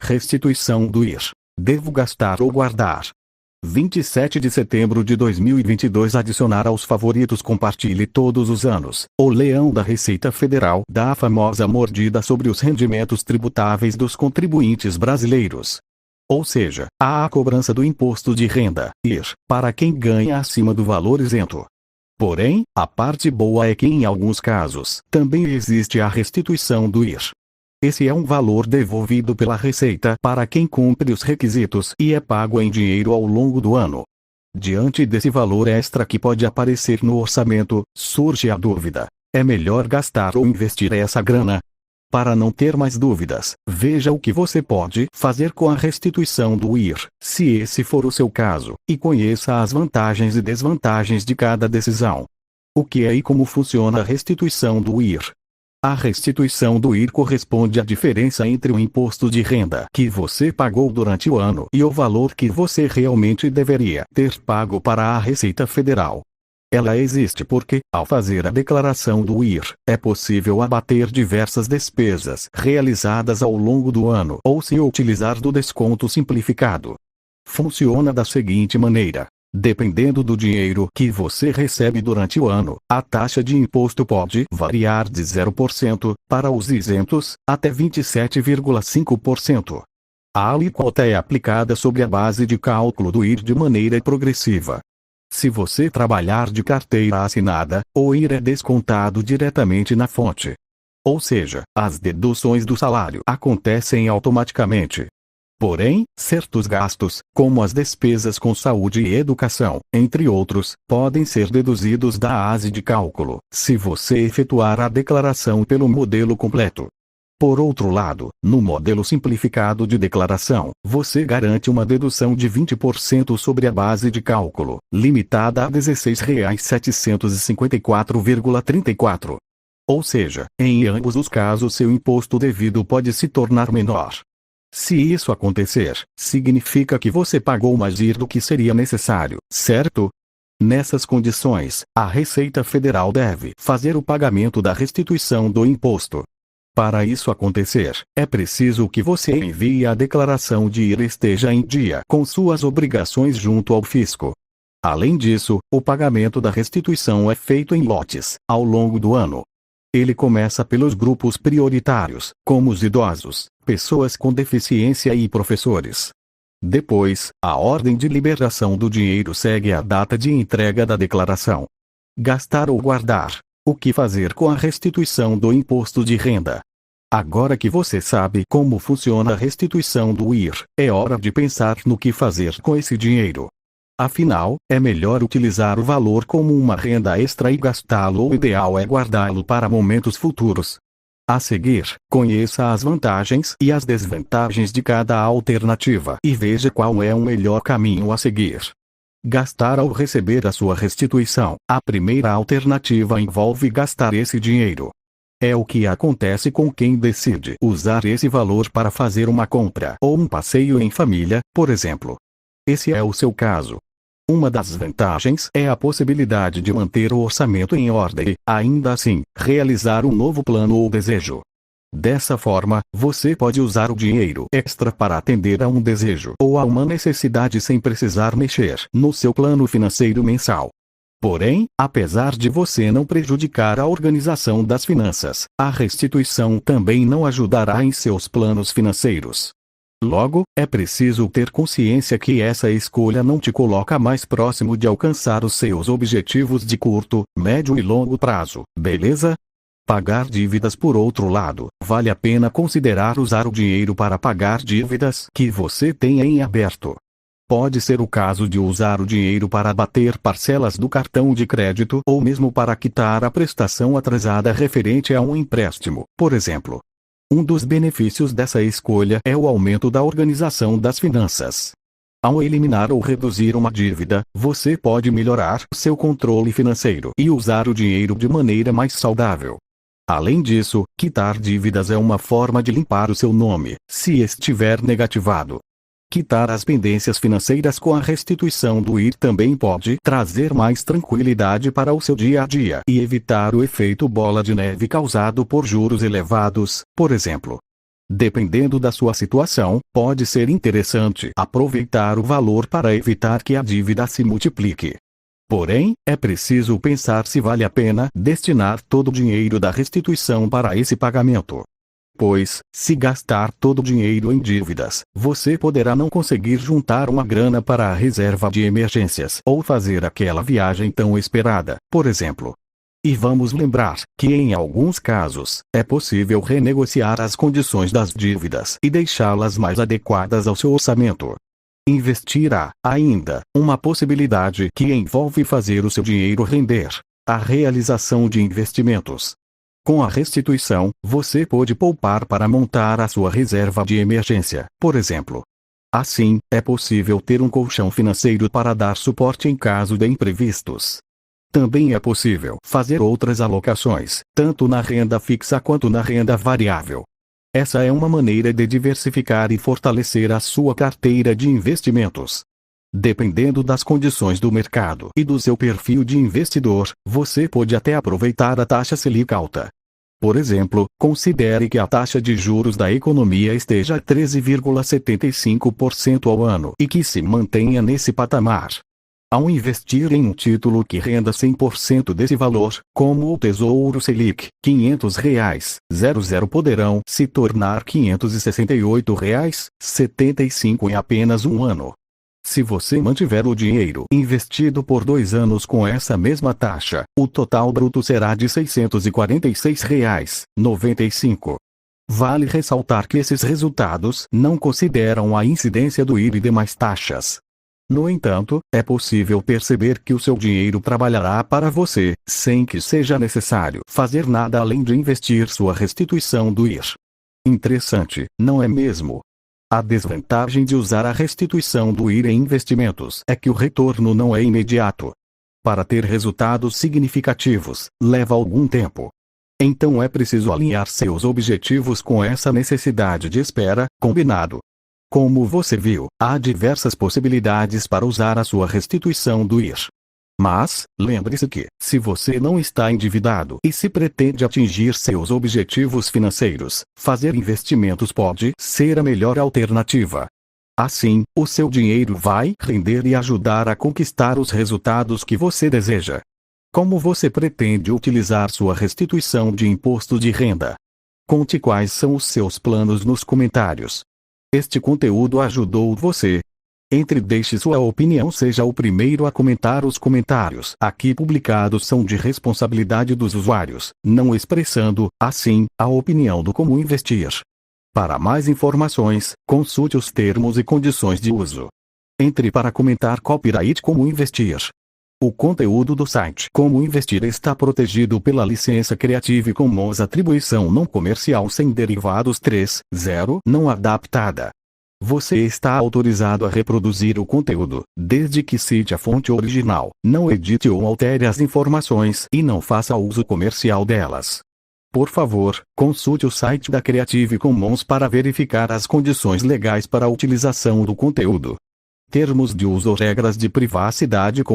Restituição do IR. Devo gastar ou guardar? 27 de setembro de 2022. Adicionar aos favoritos. Compartilhe todos os anos. O leão da Receita Federal dá a famosa mordida sobre os rendimentos tributáveis dos contribuintes brasileiros. Ou seja, há a cobrança do imposto de renda, IR, para quem ganha acima do valor isento. Porém, a parte boa é que em alguns casos também existe a restituição do IR. Esse é um valor devolvido pela Receita para quem cumpre os requisitos e é pago em dinheiro ao longo do ano. Diante desse valor extra que pode aparecer no orçamento, surge a dúvida: é melhor gastar ou investir essa grana? Para não ter mais dúvidas, veja o que você pode fazer com a restituição do IR, se esse for o seu caso, e conheça as vantagens e desvantagens de cada decisão. O que é e como funciona a restituição do IR? A restituição do IR corresponde à diferença entre o imposto de renda que você pagou durante o ano e o valor que você realmente deveria ter pago para a Receita Federal. Ela existe porque, ao fazer a declaração do IR, é possível abater diversas despesas realizadas ao longo do ano ou se utilizar do desconto simplificado. Funciona da seguinte maneira: dependendo do dinheiro que você recebe durante o ano, a taxa de imposto pode variar de 0% para os isentos, até 27,5%. A alíquota é aplicada sobre a base de cálculo do IR de maneira progressiva. Se você trabalhar de carteira assinada, o IR é descontado diretamente na fonte. Ou seja, as deduções do salário acontecem automaticamente. Porém, certos gastos, como as despesas com saúde e educação, entre outros, podem ser deduzidos da base de cálculo, se você efetuar a declaração pelo modelo completo. Por outro lado, no modelo simplificado de declaração, você garante uma dedução de 20% sobre a base de cálculo, limitada a R$ 16.754,34. Ou seja, em ambos os casos seu imposto devido pode se tornar menor. Se isso acontecer, significa que você pagou mais IR do que seria necessário, certo? Nessas condições, a Receita Federal deve fazer o pagamento da restituição do imposto. Para isso acontecer, é preciso que você envie a declaração de IR e esteja em dia com suas obrigações junto ao fisco. Além disso, o pagamento da restituição é feito em lotes, ao longo do ano. Ele começa pelos grupos prioritários, como os idosos, pessoas com deficiência e professores. Depois, a ordem de liberação do dinheiro segue a data de entrega da declaração. Gastar ou guardar. O que fazer com a restituição do imposto de renda? Agora que você sabe como funciona a restituição do IR, é hora de pensar no que fazer com esse dinheiro. Afinal, é melhor utilizar o valor como uma renda extra e gastá-lo ou o ideal é guardá-lo para momentos futuros. A seguir, conheça as vantagens e as desvantagens de cada alternativa e veja qual é o melhor caminho a seguir. Gastar ao receber a sua restituição. A primeira alternativa envolve gastar esse dinheiro. É o que acontece com quem decide usar esse valor para fazer uma compra ou um passeio em família, por exemplo. Esse é o seu caso. Uma das vantagens é a possibilidade de manter o orçamento em ordem e, ainda assim, realizar um novo plano ou desejo. Dessa forma, você pode usar o dinheiro extra para atender a um desejo ou a uma necessidade sem precisar mexer no seu plano financeiro mensal. Porém, apesar de você não prejudicar a organização das finanças, a restituição também não ajudará em seus planos financeiros. Logo, é preciso ter consciência que essa escolha não te coloca mais próximo de alcançar os seus objetivos de curto, médio e longo prazo, beleza? Pagar dívidas. Por outro lado, vale a pena considerar usar o dinheiro para pagar dívidas que você tenha em aberto. Pode ser o caso de usar o dinheiro para abater parcelas do cartão de crédito ou mesmo para quitar a prestação atrasada referente a um empréstimo, por exemplo. Um dos benefícios dessa escolha é o aumento da organização das finanças. Ao eliminar ou reduzir uma dívida, você pode melhorar seu controle financeiro e usar o dinheiro de maneira mais saudável. Além disso, quitar dívidas é uma forma de limpar o seu nome, se estiver negativado. Quitar as pendências financeiras com a restituição do IR também pode trazer mais tranquilidade para o seu dia a dia e evitar o efeito bola de neve causado por juros elevados, por exemplo. Dependendo da sua situação, pode ser interessante aproveitar o valor para evitar que a dívida se multiplique. Porém, é preciso pensar se vale a pena destinar todo o dinheiro da restituição para esse pagamento. Pois, se gastar todo o dinheiro em dívidas, você poderá não conseguir juntar uma grana para a reserva de emergências ou fazer aquela viagem tão esperada, por exemplo. E vamos lembrar que em alguns casos, é possível renegociar as condições das dívidas e deixá-las mais adequadas ao seu orçamento. Investir ainda, uma possibilidade que envolve fazer o seu dinheiro render: a realização de investimentos. Com a restituição, você pode poupar para montar a sua reserva de emergência, por exemplo. Assim, é possível ter um colchão financeiro para dar suporte em caso de imprevistos. Também é possível fazer outras alocações, tanto na renda fixa quanto na renda variável. Essa é uma maneira de diversificar e fortalecer a sua carteira de investimentos. Dependendo das condições do mercado e do seu perfil de investidor, você pode até aproveitar a taxa Selic alta. Por exemplo, considere que a taxa de juros da economia esteja a 13,75% ao ano e que se mantenha nesse patamar. Ao investir em um título que renda 100% desse valor, como o Tesouro Selic, R$500,00 poderão se tornar R$568,75 em apenas um ano. Se você mantiver o dinheiro investido por 2 anos com essa mesma taxa, o total bruto será de R$646,95. Vale ressaltar que esses resultados não consideram a incidência do IR e demais taxas. No entanto, é possível perceber que o seu dinheiro trabalhará para você, sem que seja necessário fazer nada além de investir sua restituição do IR. Interessante, não é mesmo? A desvantagem de usar a restituição do IR em investimentos é que o retorno não é imediato. Para ter resultados significativos, leva algum tempo. Então é preciso alinhar seus objetivos com essa necessidade de espera, combinado. Como você viu, há diversas possibilidades para usar a sua restituição do IR. Mas, lembre-se que, se você não está endividado e se pretende atingir seus objetivos financeiros, fazer investimentos pode ser a melhor alternativa. Assim, o seu dinheiro vai render e ajudar a conquistar os resultados que você deseja. Como você pretende utilizar sua restituição de imposto de renda? Conte quais são os seus planos nos comentários. Este conteúdo ajudou você? Deixe sua opinião, seja o primeiro a comentar. Os comentários aqui publicados são de responsabilidade dos usuários, não expressando, assim, a opinião do Como Investir. Para mais informações, consulte os termos e condições de uso. Entre para comentar copyright Como Investir. O conteúdo do site Como Investir está protegido pela licença Creative Commons Atribuição Não Comercial Sem Derivados 3.0 não adaptada. Você está autorizado a reproduzir o conteúdo, desde que cite a fonte original, não edite ou altere as informações e não faça uso comercial delas. Por favor, consulte o site da Creative Commons para verificar as condições legais para a utilização do conteúdo. Termos de uso ou regras de privacidade.